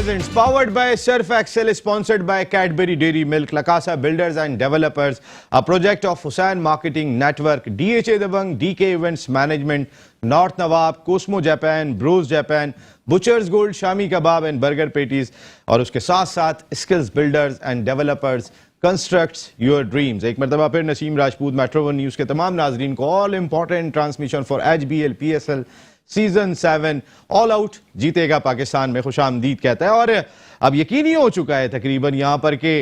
presents, powered by Surf Excel, sponsored by Cadbury Dairy Milk, Lakasa Builders and Developers, a project of Hussain Marketing Network, DHA Dabang, DK Events Management, North Nawab, Cosmo Japan, Bros Japan, Butcher's Gold, Shami Kebab and Burger Patties, और उसके साथ साथ Skills Builders and Developers Constructs Your Dreams. एक मरतबा फिर Naseem Rajput metro one news के तमाम नाजरीन को all important transmission for HBL PSL season 7 all out जीतेगा पाकिस्तान में खुशामदीद कहता है। और अब यकीन ही हो चुका है तकरीबन यहाँ पर के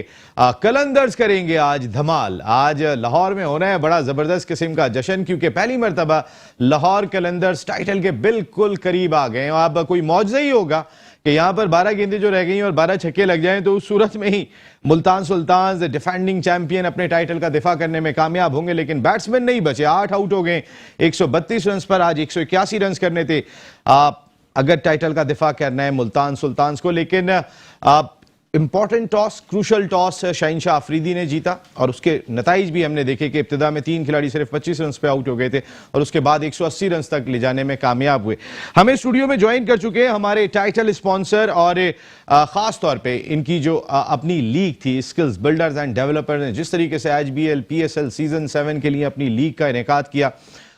कलंदर्स करेंगे आज धमाल। आज लाहौर में होना है बड़ा ज़बरदस्त किस्म का जश्न, क्योंकि पहली मरतबा लाहौर कलंदर्स टाइटल के बिल्कुल करीब आ गए हैं। अब कोई मौजज़ा ही होगा कि यहाँ पर 12 गेंदें जो रह गई और 12 छक्के लग जाएं तो उस सूरत में ही मुल्तान सुल्तान्स डिफेंडिंग चैंपियन अपने टाइटल का दिफा करने में कामयाब होंगे। लेकिन बैट्समैन नहीं बचे, 8 आउट हो गए 132 रन पर। आज 181 रन करने थे अगर टाइटल का दिफा करना है मुल्तान सुल्तान्स को। लेकिन important toss, crucial toss Shaheen Shah Afridi ने जीता और उसके नताइज भी हमने देखे कि इब्तिदा में 3 खिलाड़ी सिर्फ 25 रन पे आउट हो गए थे और उसके बाद 180 रन तक ले जाने में कामयाब हुए। हमें स्टूडियो में ज्वाइन कर चुके हैं हमारे टाइटल स्पॉन्सर और खास तौर पे इनकी जो अपनी लीग थी स्किल्स बिल्डर्स एंड डेवलपर्स ने जिस तरीके से HBL PSL सीजन 7 के लिए अपनी लीग का इनेकाद किया।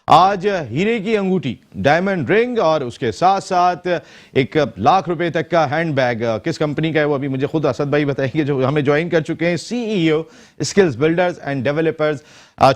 आज हीरे की अंगूठी, डायमंड रिंग और उसके साथ साथ 1 लाख रुपए तक का हैंडबैग, किस कंपनी का है वो अभी मुझे खुद असद भाई बताएंगे जो हमें ज्वाइन कर चुके हैं। CEO Skills builders and Developers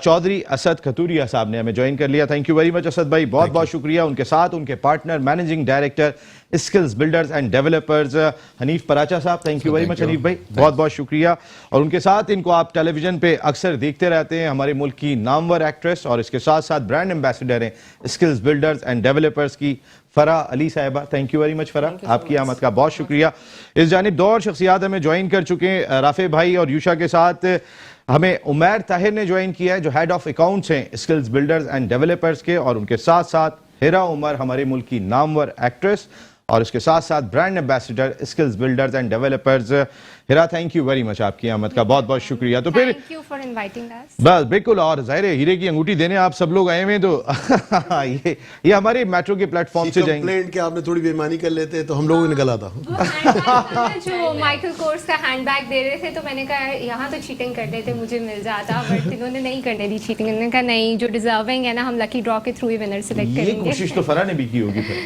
Chaudhry Asad Khaturia sahab ने हमें ज्वाइन कर लिया। Thank you very much Asad भाई, बहुत बहुत शुक्रिया। उनके साथ उनके partner managing director Skills builders and Developers Hanif Paracha sahab, thank you very much Hanif भाई, बहुत बहुत शुक्रिया। और उनके साथ इनको आप टेलीविजन पे अक्सर देखते रहते हैं, हमारे मुल्क की नामवर एक्ट्रेस और इसके साथ साथ ब्रांड एम्बेसडर हैं स्किल्स बिल्डर्स एंड डेवलपर्स की फरा अली साहिबा। थैंक यू वेरी मच फरा, आपकी आमद का बहुत शुक्रिया। इस जानिब 2 और शख्सियात हमें ज्वाइन कर चुके हैं, राफे भाई और यूशा के साथ हमें उमैर ताहिर ने ज्वाइन किया है जो हेड ऑफ अकाउंट्स हैं स्किल्स बिल्डर्स एंड डेवलपर्स के, और उनके साथ साथ हिरा उमर हमारे मुल्क की नामवर एक्ट्रेस और इसके साथ साथ brand ambassador skills builders and developers. Hira thank you very much, आपकी आमद का बहुत बहुत शुक्रिया। तो फिर thank you for inviting us. बस बिल्कुल, और जाहिर है हीरे की अंगूठी देने आप सब लोग आए हुए हैं तो ये हमारे मेट्रो के प्लेटफॉर्म से जाएंगे। कंप्लेंट कि आपने थोड़ी बेईमानी कर लेते तो हम लोगों ने गला था। जो माइकल कोर्स का हैंडबैग दे रहे थे तो मैंने कहा यहाँ तो चीटिंग कर लेते, मुझे मिल जाता, बट इन्होंने नहीं करने दी चीटिंग। इन्होंने कहा नहीं, जो डिजर्विंग है ना हम लकी ड्रॉ के थ्रू ही विनर सिलेक्ट करेंगे। ये कोशिश तो फरा ने भी की होगी फिर।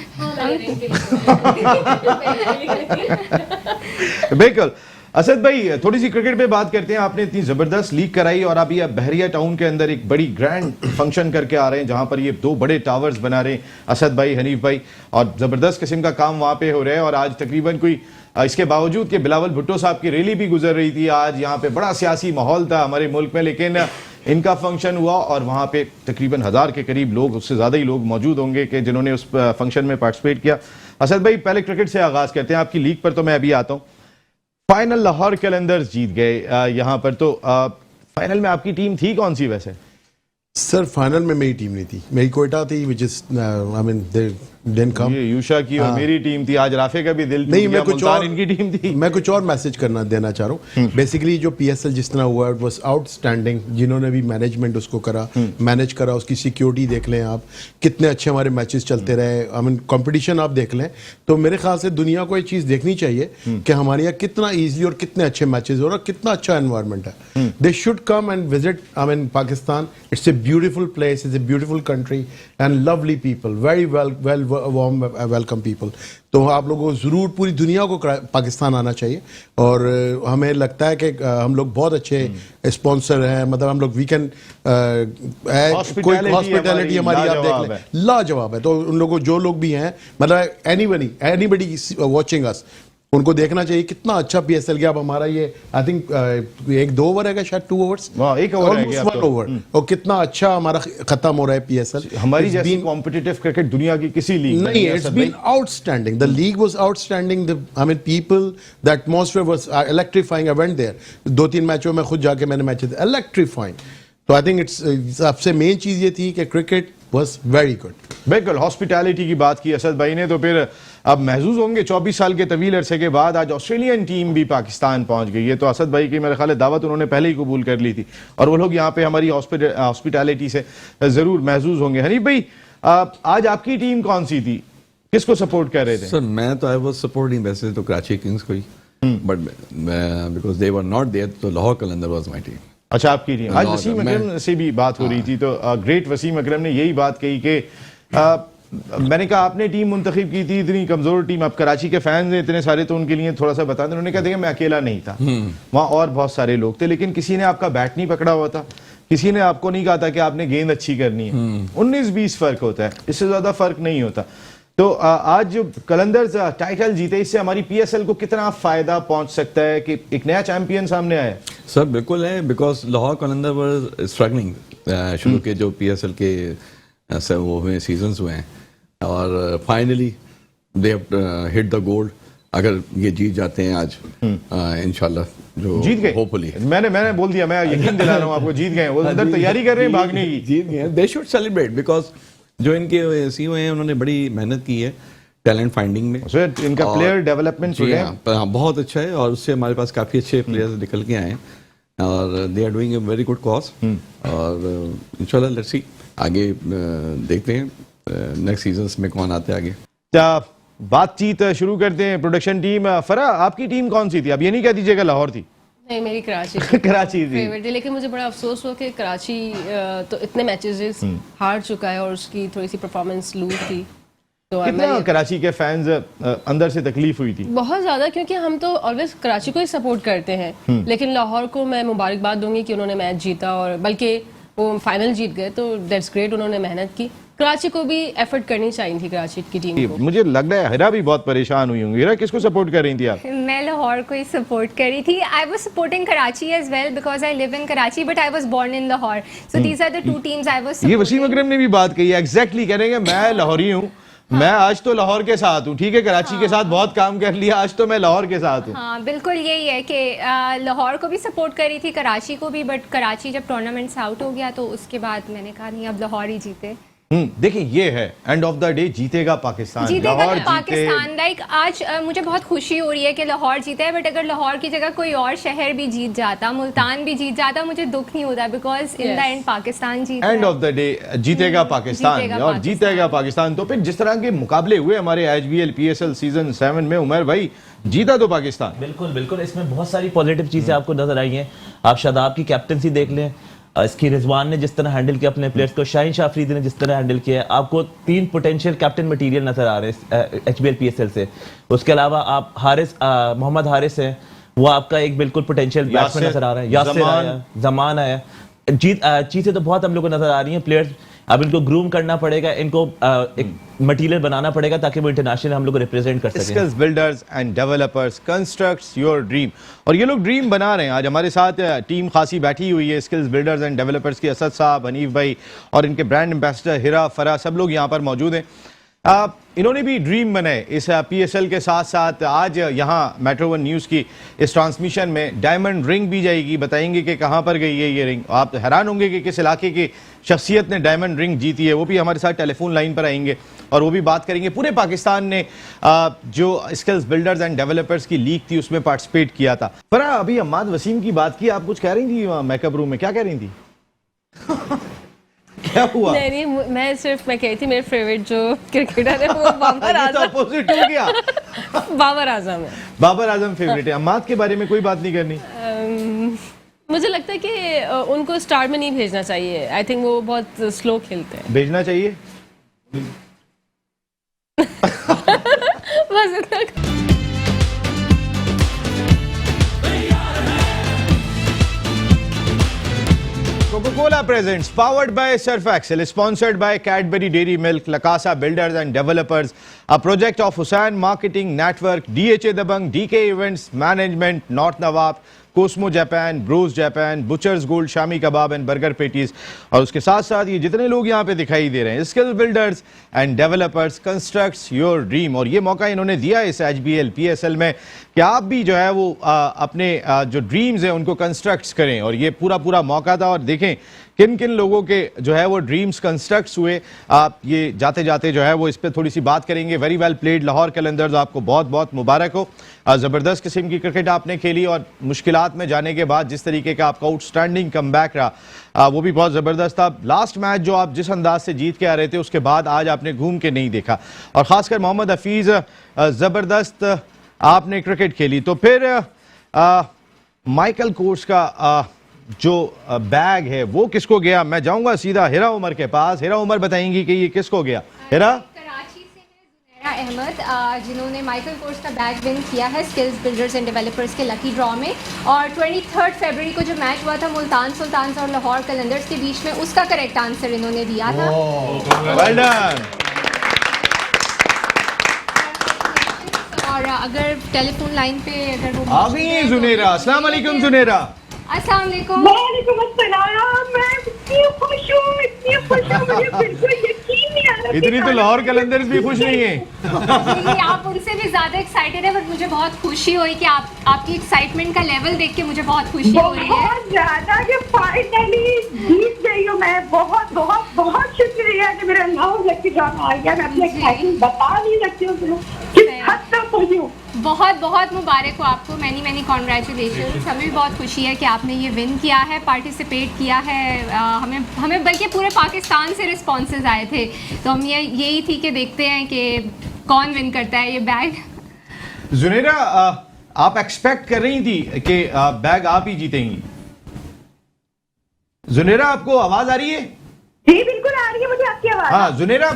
बिल्कुल। असद भाई थोड़ी सी क्रिकेट पे बात करते हैं। आपने इतनी जबरदस्त लीग कराई और अभी आप बहरिया टाउन के अंदर एक बड़ी ग्रैंड फंक्शन करके आ रहे हैं जहां पर ये 2 बड़े टावर्स बना रहे हैं असद भाई हनीफ भाई, और जबरदस्त किस्म का काम वहां पे हो रहा है। और आज तकरीबन कोई इसके बावजूद कि बिलावल भुट्टो साहब की रैली भी गुजर रही थी, आज यहाँ पे बड़ा सियासी माहौल था हमारे मुल्क में, लेकिन इनका फंक्शन हुआ और वहाँ पे तकरीबन 1000 के करीब लोग, उससे ज़्यादा ही लोग मौजूद होंगे कि जिन्होंने उस फंक्शन में पार्टिसिपेट किया। असद भाई पहले क्रिकेट से आगाज़ करते हैं, आपकी लीग पर तो मैं अभी आता हूँ। फाइनल लाहौर कलंदर्स जीत गए यहाँ पर, तो फाइनल में आपकी टीम थी कौन सी वैसे? सर फाइनल में मेरी टीम नहीं थी, मेरी कोयटा थी, which is I mean they didn't come. ये यूशा की और मेरी टीम थी, आज राफे का भी दिल टूट नहीं, गया, मैं कुछ और इनकी टीम थी। मैं कुछ और मैसेज करना देना चाह रहा हूँ। बेसिकली जो PSL जिस तरह हुआ इट वाज आउटस्टैंडिंग, जिन्होंने भी मैनेजमेंट उसको करा, मैनेज करा, उसकी सिक्योरिटी देख लें आप, कितने अच्छे हमारे मैचेस चलते रहे। आई मीन कंपटीशन आप देख लें तो मेरे ख्याल से दुनिया को ये चीज़ देखनी चाहिए कि हमारे यहाँ कितना ईजिली और कितने अच्छे मैचेस हो रहा है, कितना अच्छा एनवायरनमेंट है। They should come and visit I mean Pakistan, it's a beautiful place, it's a beautiful country and lovely people, very well warm welcome people. तो आप लोगों को ज़रूर पूरी दुनिया को पाकिस्तान आना चाहिए। और हमें लगता है कि हम लोग बहुत अच्छे स्पॉन्सर हैं, मतलब हम लोग वीकेंड कोई हॉस्पिटैलिटी हमारी आप देख लें लाजवाब है। तो उन लोगों जो लोग भी हैं, मतलब एनीबडी वॉचिंग अस, उनको देखना चाहिए कितना अच्छा PSL गया। अब हमारा ये आई थिंक 1-2 ओवर है शायद, 2 ओवर्स, 1 ओवर है 1 ओवर, और कितना अच्छा हमारा खत्म हो रहा है PSL। हमारी जैसी कॉम्पिटिटिव क्रिकेट दुनिया की किसी लीग नहीं, it's been outstanding, the league was outstanding, I mean people, the atmosphere was electrifying. I went there, 2-3 मैचों में खुद जाके मैंने मैचेस इलेक्ट्रीफाइंग। तो आई थिंक इट्स सबसे मेन चीज ये थी कि क्रिकेट वाज वेरी गुड। बिल्कुल, हॉस्पिटैलिटी की बात की असद भाई ने, तो फिर अब महसूस होंगे 24 साल के तवील अरसे के बाद आज ऑस्ट्रेलियन टीम भी पाकिस्तान पहुंच गई है। तो असद भाई की मेरे ख्याल है दावत उन्होंने पहले ही कबूल कर ली थी और वो लोग यहाँ पे हमारी हॉस्पिटैलिटी से ज़रूर महसूस होंगे। हनीफ भाई आज आपकी टीम कौन सी थी? किसको सपोर्ट कर रहे थे? सर मैं तो आई वाज सपोर्टिंग वैसे तो कराची किंग्स को ही, but because they were not there तो Lahore Qalandar was my team. अच्छा, आपकी टीम। आज लाहौर वसीम का, अकरम से भी बात हो रही थी, तो ग्रेट वसीम अकरम ने यही बात कही कि मैंने कहा आपने टीम मुंतखब की थी, इतनी कमजोर टीम, आप कराची के फैंस हैं इतने सारे, तो उनके लिए थोड़ा सा बता दें। उन्होंने कहा देखिए मैं अकेला नहीं था, वहाँ और बहुत सारे लोग थे, लेकिन किसी ने आपका बैट नहीं पकड़ा हुआ था, किसी ने आपको नहीं कहा था कि आपने गेंद अच्छी करनी है। 19-20 फर्क होता है, इससे ज्यादा फर्क नहीं होता। तो आज जो कलंदर्स टाइटल जीते, इससे हमारी पीएसएल को कितना फायदा पहुंच सकता है कि एक नया चैंपियन सामने आया? सर बिल्कुल है, because Lahore Qalandar were struggling शुरू के जो पीएसएल के वो हुए सीजन्स हुए हैं, और finally they hit the gold. अगर ये जीत जाते हैं आज इंशाल्लाह, जो जीत गए, होपफुली मैंने बोल दिया, मैं यकीन दिला रहा हूँ आपको, जीत गए। वो अंदर तैयारी कर रहे हैं भागने की। जीत गए, दे शुड सेलिब्रेट, बिकॉज जो इनके सीईओ हैं उन्होंने बड़ी मेहनत की है टैलेंट फाइंडिंग में। इनका प्लेयर डेवलपमेंट बहुत अच्छा है, और उससे हमारे पास काफी अच्छे प्लेयर्स निकल के आए हैं, और they are doing a very good cause. और इंशाल्लाह लेट्स सी, आगे देखते हैं नेक्स्ट सीजन्स में कौन आते हैं आगे। बातचीत शुरू करते हैं। प्रोडक्शन टीम, फरा आपकी टीम कौन सी थी? अब ये नहीं कह दीजिएगा लाहौर थी। नहीं, मेरी कराची कराची थी फेवरेट है, लेकिन मुझे बड़ा अफसोस हुआ कि कराची तो इतने मैचेस हार चुका है और उसकी थोड़ी सी परफॉर्मेंस लूज थी। तो कितना कराची के फैंस अंदर से तकलीफ हुई थी? बहुत ज्यादा, क्योंकि हम तो ऑलवेज कराची को ही सपोर्ट करते हैं, लेकिन लाहौर को मैं मुबारकबाद दूंगी कि उन्होंने मैच जीता, और बल्कि वो फाइनल जीत गए, तो दैट्स ग्रेट, उन्होंने मेहनत की। कराची को भी एफर्ट करनी चाहिए थी, कराची की टीम को। मुझे लग रहा है हिरा भी बहुत परेशान हुई होंगी। हिरा, किसको सपोर्ट कर रही थी आप? मैं लाहौर को ही सपोर्ट कर रही थी। I was supporting Karachi as well because I live in Karachi, but I was born in Lahore, so these are the two teams I was. ये वसीम अकरम ने भी बात कही है, एग्जैक्टली कह रहे हैं मैं लाहौरी हूँ, मैं आज तो लाहौर के साथ हूँ। ठीक है, कराची के साथ बहुत काम कर लिया, आज तो मैं लाहौर के साथ हूँ। हाँ बिल्कुल यही है कि लाहौर को भी सपोर्ट कर रही थी, कराची को भी, बट कराची जब टूर्नामेंट से आउट हो गया तो उसके बाद मैंने कहा नहीं, अब लाहौर ही जीते। देखिए ये है एंड ऑफ द डे, जीतेगा पाकिस्तान, जीतेगा लाहौर पाकिस्तान। लाइक आज मुझे बहुत खुशी हो रही है कि लाहौर जीता है, बट अगर लाहौर की जगह कोई और शहर भी जीत जाता, मुल्तान भी जीत जाता, मुझे दुख नहीं होता, because in the end Pakistan जीता। एंड ऑफ द डे जीतेगा पाकिस्तान, और जीतेगा पाकिस्तान। तो फिर जिस तरह के मुकाबले हुए हमारे एचबीएल पीएसएल सीजन 7 में, उमर भाई जीता तो पाकिस्तान। बिल्कुल बिल्कुल, इसमें बहुत सारी पॉजिटिव चीजें आपको नजर आई हैं। आप शादाब की कैप्टनसी देख लें, इसकी रिजवान ने जिस तरह हैंडल किया अपने प्लेयर्स को, शाहीन शाह अफरीदी ने जिस तरह हैंडल किया, आपको 3 पोटेंशियल कैप्टन मटेरियल नजर आ रहे हैं एचबीएल पीएसएल से। उसके अलावा आप हारिस, मोहम्मद हारिस है, वो आपका एक बिल्कुल पोटेंशियल बैट्समैन नजर आ रहा है। यासिर आया, जमान आया, चीजें तो बहुत हम लोग को नजर आ रही हैं। प्लेयर्स अब इनको ग्रूम करना पड़ेगा, इनको एक मटेरियल बनाना पड़ेगा ताकि वो इंटरनेशनल हम लोग को रिप्रेजेंट कर सकें। Skills builders and developers constructs your dream, और ये लोग ड्रीम बना रहे हैं। आज हमारे साथ टीम खासी बैठी हुई है, स्किल्स बिल्डर्स एंड डेवलपर्स की, असद साहब, हनीफ भाई, और इनके ब्रांड एम्बेसडर हिरा, फरा, सब लोग यहाँ पर मौजूद हैं। इन्होंने भी ड्रीम बनाए इस पीएसएल के साथ साथ। आज यहाँ मेट्रो वन न्यूज़ की इस ट्रांसमिशन में डायमंड रिंग भी जाएगी, बताएंगे कि कहाँ पर गई है ये रिंग। आप हैरान होंगे कि किस इलाके की शख्सियत ने डायमंड रिंग जीती है। वो भी हमारे साथ टेलीफोन लाइन पर आएंगे और वो भी बात करेंगे। पूरे पाकिस्तान ने जो स्किल्स बिल्डर्स एंड डेवलपर्स की लीग थी उसमें पार्टिसिपेट किया था। पर अभी अम्माद वसीम की बात की, आप कुछ कह रही थी मेकअप रूम में, क्या कह रही थी? क्या हुआ? नहीं, मैं कह रही थी मेरे फेवरेट जो क्रिकेटर है वो बाबर आजम। अपोजिट हो गया। बाबर आजम है। बाबर आजम फेवरेट है। अम्माद के बारे में कोई बात नहीं करनी? मुझे लगता है कि उनको स्टार में नहीं भेजना चाहिए। आई थिंक वो बहुत स्लो खेलते हैं। भेजना चाहिए बस इतना। Coca-Cola presents, powered by Surf Excel, sponsored by Cadbury Dairy Milk, Lakasa Builders and Developers, a project of Hussain Marketing Network, DHA Dabang, DK Events Management, North Nawab, Cosmo Japan, Bros Japan, butchers gold, shami kebab and burger patties. और उसके साथ साथ ये जितने लोग यहाँ पे दिखाई दे रहे हैं, skill builders and developers constructs your dream. और ये मौका इन्होंने दिया इस एचबीएल पीएसएल में कि आप भी जो है वो अपने जो ड्रीम्स हैं उनको कंस्ट्रक्ट्स करें। और ये पूरा मौका था। और देखें किन किन लोगों के जो है वो ड्रीम्स कंस्ट्रक्ट्स हुए, आप ये जाते जाते जो है वो इस पर थोड़ी सी बात करेंगे। Very well played Lahore Qalandars, आपको बहुत बहुत मुबारक हो। ज़बरदस्त किस्म की क्रिकेट आपने खेली और मुश्किलात में जाने के बाद जिस तरीके का आपका आउटस्टैंडिंग कमबैक रहा वो भी बहुत ज़बरदस्त था। लास्ट मैच जो आप जिस अंदाज से जीत के आ रहे थे उसके बाद आज आपने घूम के नहीं देखा, और ख़ासकर मोहम्मद हफीज़ ज़बरदस्त आपने क्रिकेट खेली। तो फिर माइकल कोर्स का जो बैग है वो किसको गया? मैं जाऊंगा सीधा हिरा उमर के पास। हिरा उमर बताएंगी कि ये किसको गया। हिरा? कराची से है जुनैरा अहमद, जिन्होंने माइकल कोर्स का बैग विन किया है स्किल्स बिल्डर्स एंड डेवलपर्स के लकी ड्रॉ में। और 23 फरवरी को जो मैच हुआ था मुल्तान सुल्तान्स और लाहौर कलंदर्स के बीच में, उसका करेक्ट आंसर इन्होंने दिया था। Well done. और अगर टेलीफोन लाइन पे अगर वो आ गई हैं जुनेरा। अस्सलाम वालेकुम जुनेरा। अस्सलाम वालेकुम। वालेकुम अस्सलाम। मैं इतनी खुश हूँ, मुझे बिल्कुल यकीन नहीं आ रहा। इतनी तो लाहौर कलंदर्स भी खुश नहीं है। नहीं, आप उनसे भी ज्यादा एक्साइटेड है, बट मुझे बहुत खुशी हुई कि आपकी एक्साइटमेंट का लेवल देख के मुझे बहुत खुशी हो रही है। बहुत ज्यादा कि फाइनली जीत गई हूँ मैं। बहुत बहुत बहुत शुक्रिया कि मेरा नाम लकी ड्रॉ में आ गया। मैं अपनी एक्साइटमेंट बता नहीं सकती हूँ किस हद तक खुशी हूँ। बहुत बहुत मुबारक हो आपको, मैनी मैनी कॉन्ग्रेचुलेशन। हमें भी बहुत खुशी है कि आपने ये विन किया है, पार्टिसिपेट किया है। हमें बल्कि पूरे पाकिस्तान से रिस्पॉन्सेज आए थे, तो हम यही थी कि देखते हैं कि कौन विन करता है ये बैग। जुनेरा, आप एक्सपेक्ट कर रही थी कि बैग आप ही जीतेंगी? जुनेरा, आपको आवाज आ रही है? जी बिल्कुल आ रही है मुझे आपकी आवाज। हाँ जुनेरा,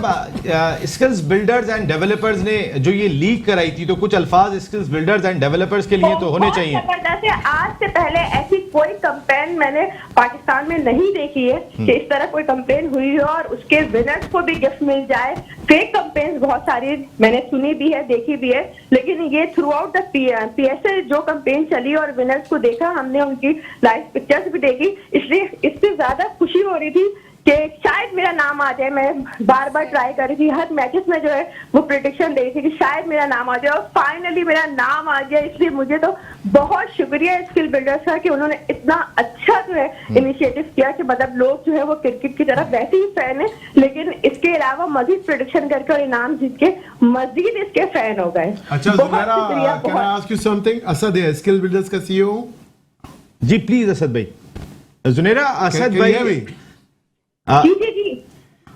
स्किल्स बिल्डर्स एंड डेवलपर्स ने जो ये लीक कराई थी, तो कुछ अल्फाज स्किल्स बिल्डर्स एंड डेवलपर्स के लिए तो होने चाहिए। जबरदस्त है। आज से पहले ऐसी कोई कंपेन मैंने पाकिस्तान में नहीं देखी है कि इस तरह कोई कंपेन हुई हो और उसके विनर्स को भी गिफ्ट मिल जाए। फेक कंपेन बहुत सारी मैंने सुनी भी है, देखी भी है, लेकिन ये थ्रू आउट द PSL जो कंपेन चली और विनर्स को देखा हमने, उनकी लाइव पिक्चर्स भी देखी, इसलिए इससे ज्यादा खुशी हो रही थी कि शायद मेरा नाम आ जाए। मैं बार बार ट्राई कर रही थी, हर मैचेस में जो है वो प्रेडिक्शन दे रही थी कि शायद मेरा नाम आ जाए, और फाइनली मेरा नाम आ गया। इसलिए मुझे तो बहुत शुक्रिया स्किल बिल्डर्स का कि उन्होंने इतना अच्छा जो है इनिशिएटिव किया कि मतलब लोग जो है वो क्रिकेट की तरफ वैसे ही फैन है, लेकिन इसके अलावा मजीद प्रेडिक्शन करके और इनाम जीत के मजीद इसके फैन हो गए। अच्छा Junera, can I ask you something? Asad है स्किल बिल्डर्स का CEO। जी प्लीज असद भाई। जुनेरा, असद भाई। जी जी जी।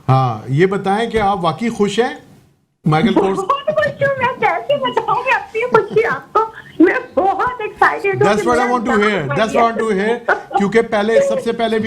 हाँ, ये बताएं कि आप वाकई खुश हैं माइकल कोर्स? बहुत खुश हूँ मैं, कैसे बताऊंगी अपनी खुशी आपको। मैं बहुत एक्साइटेड हूँ। That's what I want to hear. That's what I want to hear. क्योंकि सबसे पहले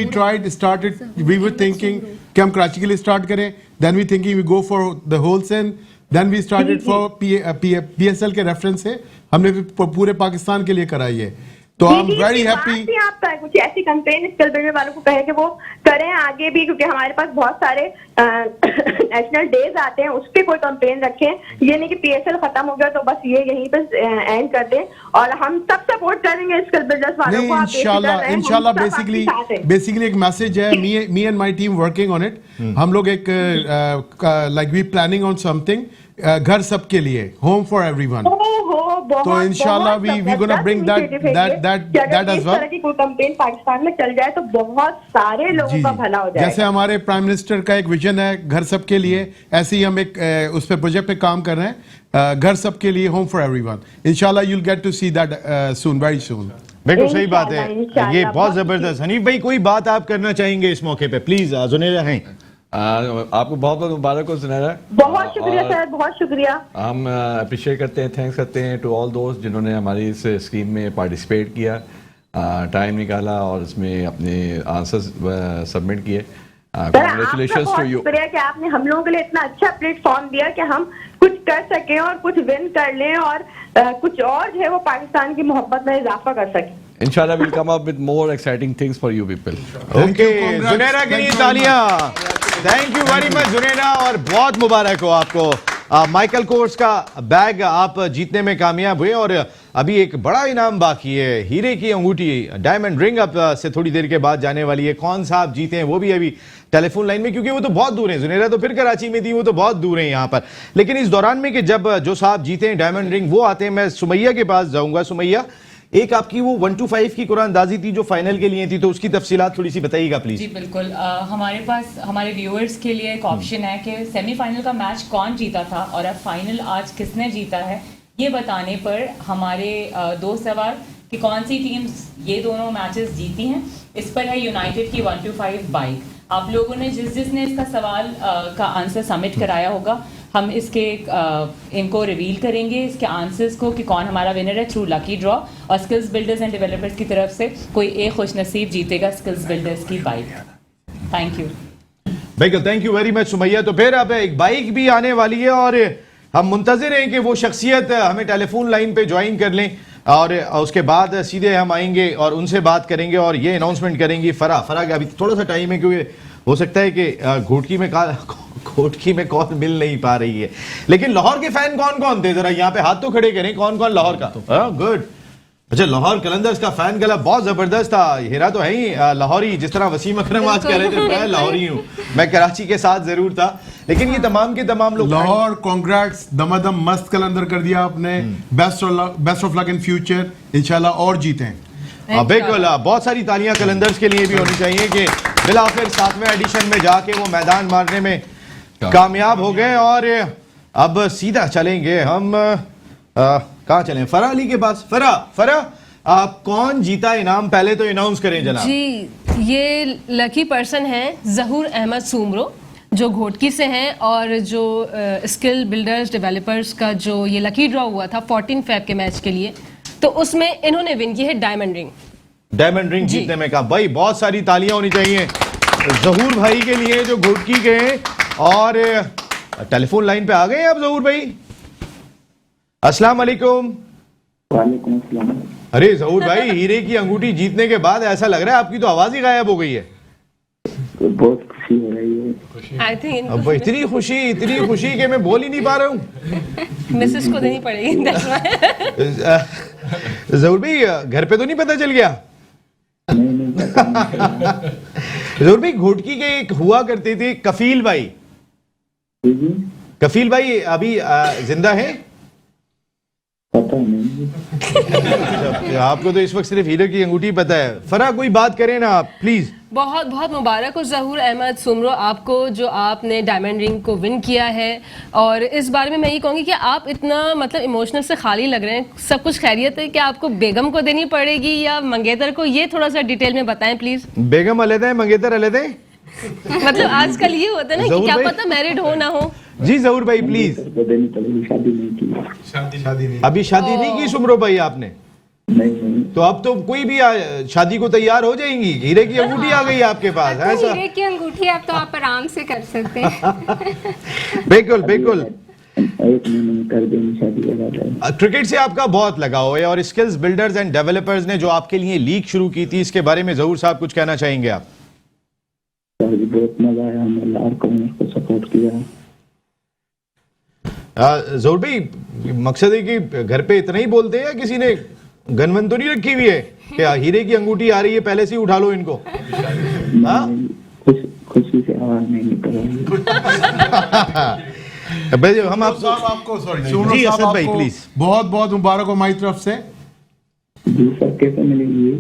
we were thinking कि हम कराची के लिए स्टार्ट करें, then we thinking we go for the wholesale, then we started for PSL के रेफरेंस से हमने पूरे पाकिस्तान के लिए कराई है। तो आई एम वेरी हैप्पी। आपका कुछ ऐसी कंपेन स्किल बिल्डर वालों को कहे कि वो करें आगे भी, क्योंकि हमारे पास बहुत सारे नेशनल डेज आते हैं, उस पे कोई कंपेन रखें। ये नहीं कि PSL खत्म हो गया तो बस ये यहीं पे एंड कर दें, और हम सब सपोर्ट करेंगे स्किल बिल्डर्स वालों को। इंशाल्लाह बेसिकली एक मैसेज है, me and my team working on it. हम लोग एक like we planning on something, घर सबके लिए, होम फॉर एवरीवन। तो इंशाल्लाह we gonna bring that as well. की कोई कैंपेन पाकिस्तान में चल जाए तो बहुत सारे लोगों का भला हो जाएगा। जैसे हमारे प्राइम मिनिस्टर का एक विजन है घर सबके लिए, ऐसे ही हम एक उस पे प्रोजेक्ट पे काम कर रहे हैं, घर सबके लिए, होम फॉर एवरीवन। इंशाल्लाह you will get to see that soon, very soon. बिल्कुल सही बात है, ये बहुत जबरदस्त। हनीफ भाई, कोई बात आप करना चाहेंगे इस मौके पे? प्लीज। जुनेरा हैं। आपको बहुत बहुत मुबारक हो जुनेरा। बहुत शुक्रिया सर, बहुत शुक्रिया। हम अप्रिशिएट करते हैं, थैंक्स करते हैं टू ऑल दोस्त जिन्होंने हमारी इस स्कीम में पार्टिसिपेट किया, टाइम निकाला और इसमें अपने आंसर्स सबमिट किए। Congratulations to you. शुक्रिया कि आपने हम लोगों के लिए इतना अच्छा प्लेटफॉर्म दिया कि हम कुछ कर सकें और कुछ विन कर लें, और कुछ और जो है वो पाकिस्तान की मोहब्बत में इजाफा कर सकें। Inshallah we'll come up with more exciting things for you people. Okay, Junera के लिए तालियां। Thank you very much Junera, और बहुत मुबारक हो आपको। माइकल कोर्स का बैग आप जीतने में कामयाब हुए, और अभी एक बड़ा इनाम बाकी है, हीरे की अंगूठी, डायमंड रिंग अब से थोड़ी देर के बाद जाने वाली है। कौन सा आप जीते हैं वो भी अभी टेलीफोन लाइन में, क्योंकि वो तो बहुत दूर है। जुनेरा तो फिर कराची में थी, वो तो बहुत दूर है यहाँ पर। लेकिन इस दौरान में कि जब जो साहब जीते हैं डायमंड रिंग वो आते हैं, मैं सुमैया के पास जाऊंगा। सुमैया, एक आपकी वो 1-5 की कुरानदाजी थी जो फाइनल के लिए थी, तो उसकी तफसीलात थोड़ी सी बताइएगा प्लीज। जी बिल्कुल, हमारे पास हमारे व्यूअर्स के लिए एक ऑप्शन है कि सेमीफाइनल का मैच कौन जीता था और अब फाइनल आज किसने जीता है, ये बताने पर हमारे 2 सवाल कि कौन सी टीम्स ये दोनों मैचेस जीती हैं, इस पर है यूनाइटेड की 1-5 बाइक। आप लोगों ने जिसने इसका सवाल का आंसर सबमिट कराया होगा, हम इसके इनको रिवील करेंगे इसके आंसर्स को कि कौन हमारा विनर है थ्रू लकी ड्रॉ, और स्किल्स बिल्डर्स एंड डेवलपर्स की तरफ से कोई एक खुशनसीब जीतेगा स्किल्स बिल्डर्स की बाइक। Thank you. बिल्कुल, thank you very much Sumaiya. तो फिर अब एक बाइक भी आने वाली है और हम मुंतजिर हैं कि वो शख्सियत हमें टेलीफोन लाइन पे ज्वाइन कर लें और उसके बाद सीधे हम आएंगे और उनसे बात करेंगे और ये अनाउंसमेंट करेंगे। फरा का अभी थोड़ा सा टाइम है क्योंकि हो सकता है कि घोटकी में कॉल मिल नहीं पा रही है, लेकिन लाहौर के फैन कौन कौन थे, जरा यहाँ पे हाथ तो खड़े करें, कौन कौन लाहौर का? गुड, अच्छा लाहौर कलंदर्स का फैन क्लब बहुत जबरदस्त था। हीरा तो है ही लाहौरी, जिस तरह वसीम अकरम आज कह रहे थे मैं लाहौरी हूँ, मैं कराची के साथ जरूर था, लेकिन ये तमाम के तमाम लोग लाहौर कांग्रेट्स, दमादम मस्त कलंदर कर दिया आपने। Best of luck in future, इंशाल्लाह और जीतें। बिल्कुल, बहुत सारी तालियां कलंदर्स के लिए भी होनी चाहिए कि बिलाखिर 7वें एडिशन में जाके वो मैदान मारने में कामयाब हो गए। और अब सीधा चलेंगे हम कहाँ चलें? फरा अली के पास। फरा आप कौन जीता इनाम पहले तो अनाउंस करें जनाब। जी, ये लकी पर्सन है जहूर अहमद सुमरो जो घोटकी से हैं, और जो स्किल बिल्डर्स डेवलपर्स का जो ये लकी ड्रॉ हुआ था 14 फेब के मैच के लिए, तो उसमें इन्होंने विन की है डायमंड रिंग जीतने में। कहा भाई बहुत सारी तालियां होनी चाहिए जहूर भाई के लिए जो घोटकी के हैं। और टेलीफोन लाइन पे आ गए आप जहूर भाई। अस्सलाम वालेकुम। वालेकुम अस्सलाम। अरे जहूर भाई, हीरे की अंगूठी जीतने के बाद ऐसा लग रहा है आपकी तो आवाज ही गायब हो गई है। बहुत खुशी हो रही है। आई थिंक अब इतनी खुशी कि मैं बोल ही नहीं पा रहा हूँ। मिसेस को देनी पड़ेगी। जहूर भाई घर पे तो नहीं पता चल गया? नहीं जहूर भाई घोटकी के एक हुआ करते थे कफील भाई। जी कफील भाई अभी जिंदा है? पता नहीं। आपको तो इस वक्त सिर्फ हीरे की अंगूठी पता है। फरा कोई बात करें ना आप प्लीज। बहुत बहुत मुबारक हो जहूर अहमद सुमरो आपको, जो आपने डायमंड रिंग को विन किया है। और इस बारे में मैं ये कहूँगी कि आप इतना मतलब इमोशनल से खाली लग रहे हैं, सब कुछ खैरियत है? कि आपको बेगम को देनी पड़ेगी या मंगेतर को, ये थोड़ा सा डिटेल में बताएं प्लीज। बेगम अलग है, मंगेतर अलग है। मतलब आजकल ये होता है ना कि क्या पता मैरिड हो ना हो। जी जहूर भाई प्लीज। देनी पड़ेगी, शादी नहीं की। अभी शादी नहीं की सुमरो भाई आपने? नहीं। तो अब तो कोई भी शादी को तैयार हो जाएंगी। हीरे की अंगूठी आ गई आपके पास, ऐसा? हीरे की अंगूठी अब तो आप आराम से कर सकते हैं। बिल्कुल बिल्कुल। 1 महीने में कर देंगे शादी। क्रिकेट से आपका बहुत लगाव है और स्किल्स बिल्डर्स एंड डेवलपर्स ने जो आपके लिए लीग शुरू की थी, इसके बारे में जहूर साहब कुछ कहना चाहेंगे आप? बहुत मजा आया, हमने लाहौर को सपोर्ट किया। जहूर भाई मकसद है कि घर पे इतना ही बोलते हैं, किसी ने गनवन तो नहीं रखी हुई है कि हीरे की अंगूठी आ रही है पहले से ही उठा लो इनको? खुशी से आवाज नहीं निकल रही। हम आपको जी असद भाई प्लीज। बहुत बहुत मुबारक हो हमारी तरफ से। जी सर, कैसे मिलेगी?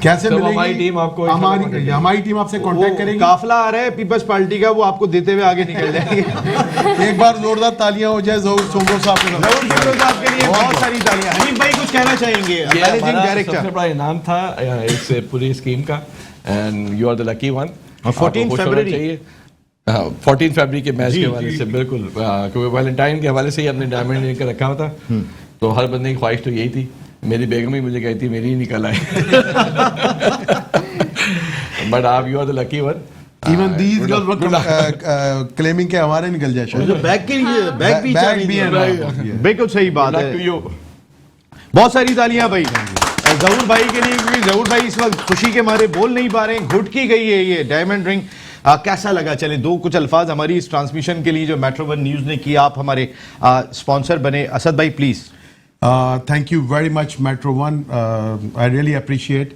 कैसे मिलेगी? हमारी टीम आपको हमारी टीम आपसे कांटेक्ट करेगी। काफिला आ रहा है पीपल्स पार्टी का, वो आपको देते हुए आगे निकल जाएंगे। एक बार जोरदार तालियां हो जाए जहूर सुमरो साहब के लिए। बहुत सारी तालियां। हनीफ भाई कुछ कहना चाहेंगे? Managing director. सबसे बड़ा इनाम था इस पूरी स्कीम का, and you are the lucky one. 14 फरवरी 14 फरवरी के मैच के हवाले से बिल्कुल, क्योंकि वैलेंटाइन के हवाले से ही हमने डायमंड लेकर रखा हुआ था, तो हर बंदे की ख्वाहिश तो यही थी। मेरी बेगम ही मुझे कहती मेरी ही निकल आए। बट आप you are the lucky one. Even these girls claiming के हमारे निकल जाए शायद। बैग भी है। बिल्कुल सही बात है। बहुत सारी तालियां भाई जहूर भाई के लिए, क्योंकि जहूर भाई इस वक्त खुशी के मारे बोल नहीं पा रहे हैं। घुटकी गई है ये डायमंड रिंग। कैसा लगा? चले दो कुछ अल्फाज हमारी इस ट्रांसमिशन के लिए जो मेट्रो वन न्यूज़ ने किया, आप हमारे स्पॉन्सर बने। असद भाई please. Thank you very much metro one. I really appreciate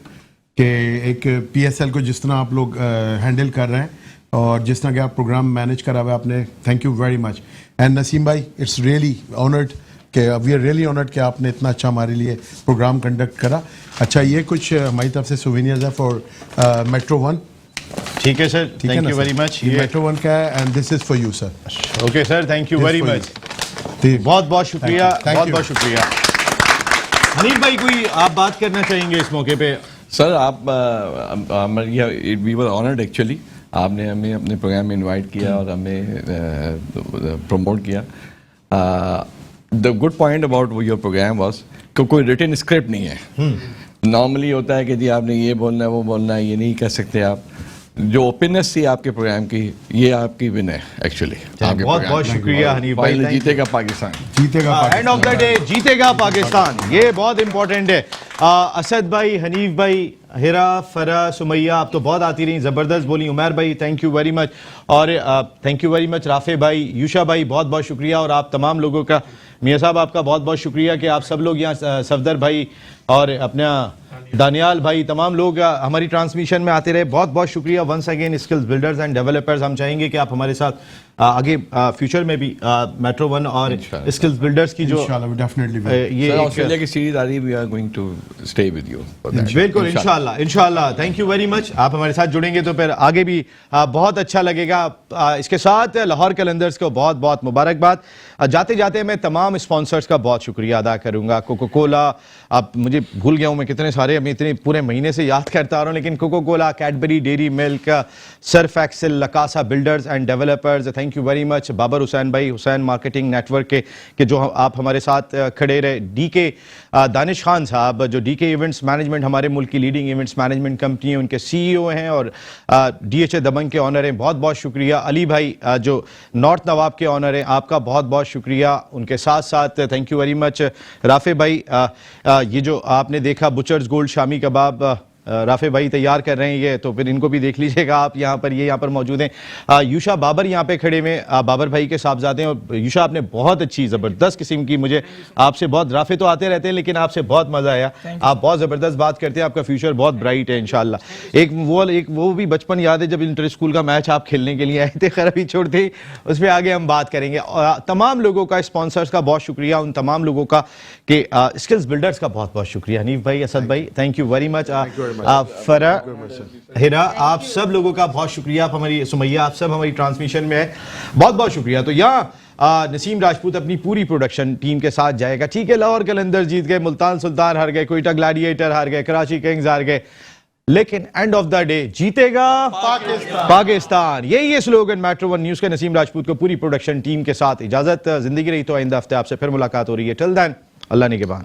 कि एक PSL को जिस तरह आप लोग हैंडल कर रहे हैं और जिस तरह के आप प्रोग्राम मैनेज करा हुआ आपने, thank you very much. And Naseem भाई, इट्स रियली ऑनर्ड कि वी आर रियली ऑनर्ड कि आपने इतना अच्छा हमारे लिए प्रोग्राम कंडक्ट करा। अच्छा, ये कुछ हमारी तरफ से सोवेनियर्स है फॉर मेट्रो 1। ठीक है sir, thank you very much. ये मेट्रो 1 का है and this is for you sir. Okay sir, thank you very much. बहुत बहुत शुक्रिया, बहुत बहुत शुक्रिया। हनीफ भाई, कोई आप बात करना चाहेंगे इस मौके पे? सर आप वी वर ऑनर्ड एक्चुअली, आपने हमें अपने प्रोग्राम में इनवाइट किया और हमें प्रमोट किया। The good point about your program was कि कोई रिटन स्क्रिप्ट नहीं है। नॉर्मली होता है कि जी आपने ये बोलना है, वो बोलना है, ये नहीं कह सकते आप। जो ओपननेस थी आपके प्रोग्राम की, ये आपकी विन है एक्चुअली। बहुत बहुत शुक्रिया हनीफ भाई। फाइनल जीतेगा पाकिस्तान, जीतेगा एंड ऑफ द डे जीतेगा पाकिस्तान, ये बहुत इंपॉर्टेंट है। असद भाई, हनीफ भाई, हिरा, फरा, सुमैया, आप तो बहुत आती रही, ज़बरदस्त बोली। उमर भाई थैंक यू वेरी मच, और thank you very much Rafe भाई, यूशा भाई बहुत बहुत शुक्रिया, और आप तमाम लोगों का, मियाँ साहब आपका बहुत बहुत शुक्रिया कि आप सब लोग यहाँ, सफदर भाई और अपना दानियाल भाई, तमाम लोग हमारी ट्रांसमिशन में आते रहे, बहुत बहुत शुक्रिया once again. Skills builders and developers, हम चाहेंगे कि आप हमारे साथ आगे फ्यूचर में भी मेट्रो 1 और स्किल्स बिल्डर्स की जो ये ऑस्ट्रेलिया की सीरीज आ रही है, we are going to stay with you. बिल्कुल, इंशाल्लाह इंशाल्लाह। Thank you very much. आप हमारे साथ जुड़ेंगे तो फिर आगे भी बहुत अच्छा लगेगा। इसके साथ लाहौर कैलेंडर्स को बहुत बहुत मुबारकबाद। जाते जाते मैं तमाम स्पॉन्सर्स का बहुत शुक्रिया अदा करूंगा। कोको कोला, अब मुझे भूल गया हूँ मैं कितने सारे, अभी इतने पूरे महीने से याद करता आ रहा हूँ, लेकिन Coca Cola, Cadbury Dairy Milk, Surf Excel, लकासा builders and developers, thank you very much. Babar Hussain भाई, हुसैन मार्केटिंग नेटवर्क के जो आप हमारे साथ खड़े रहे। डीके दानिश खान साहब, जो डीके इवेंट्स मैनेजमेंट हमारे मुल्क की लीडिंग इवेंट्स मैनेजमेंट कंपनी है, उनके सीईओ हैं और डीएचए दबंग के ऑनर हैं, बहुत बहुत शुक्रिया। अली भाई जो नॉर्थ नवाब के ऑनर हैं, आपका बहुत बहुत शुक्रिया। उनके साथ साथ thank you very much Rafe भाई, ये जो आपने देखा बुचर्स गोल्ड शामी कबाब, राफे भाई तैयार कर रहे हैं ये, तो फिर इनको भी देख लीजिएगा आप यहाँ पर, ये यहाँ पर मौजूद हैं। यूशा बाबर यहाँ पे खड़े में, बाबर भाई के साहबजादे हैं, और यूशा आपने बहुत अच्छी ज़बरदस्त किस्म की, मुझे आपसे बहुत, राफे तो आते रहते हैं लेकिन आपसे बहुत मज़ा आया, आप बहुत ज़बरदस्त बात करते हैं, आपका फ्यूचर बहुत ब्राइट है इंशाल्लाह। एक वो भी बचपन याद है जब इंटर स्कूल का मैच आप खेलने के लिए आए थे, खैर अभी छोड़ते ही, उस पर आगे हम बात करेंगे। और तमाम लोगों का, स्पॉन्सर्स का बहुत शुक्रिया, उन तमाम लोगों का कि स्किल्स बिल्डर्स का बहुत बहुत शुक्रिया। हनीफ भाई, असद भाई, थैंक यू वेरी मच। फरा, हिरा, आप सब लोगों का बहुत शुक्रिया। आप हमारी, सुमैया, आप सब हमारी ट्रांसमिशन में है, बहुत बहुत शुक्रिया। तो यहाँ नसीम राजपूत अपनी पूरी प्रोडक्शन टीम के साथ जाएगा। ठीक है, लाहौर कैलेंडर्स जीत गए, मुल्तान सुल्तान हार गए, कोयटा ग्लैडिएटर हार गए, कराची किंग्स हार गए, लेकिन एंड ऑफ द डे जीतेगा पाकिस्तान। यही है स्लोगन मेट्रो 1 न्यूज के। नसीम राजपूत को पूरी प्रोडक्शन टीम के साथ इजाजत, जिंदगी रही तो आइंदा हफ्ते आपसे फिर मुलाकात हो रही है। टिल देन, अल्लाह निगहबान।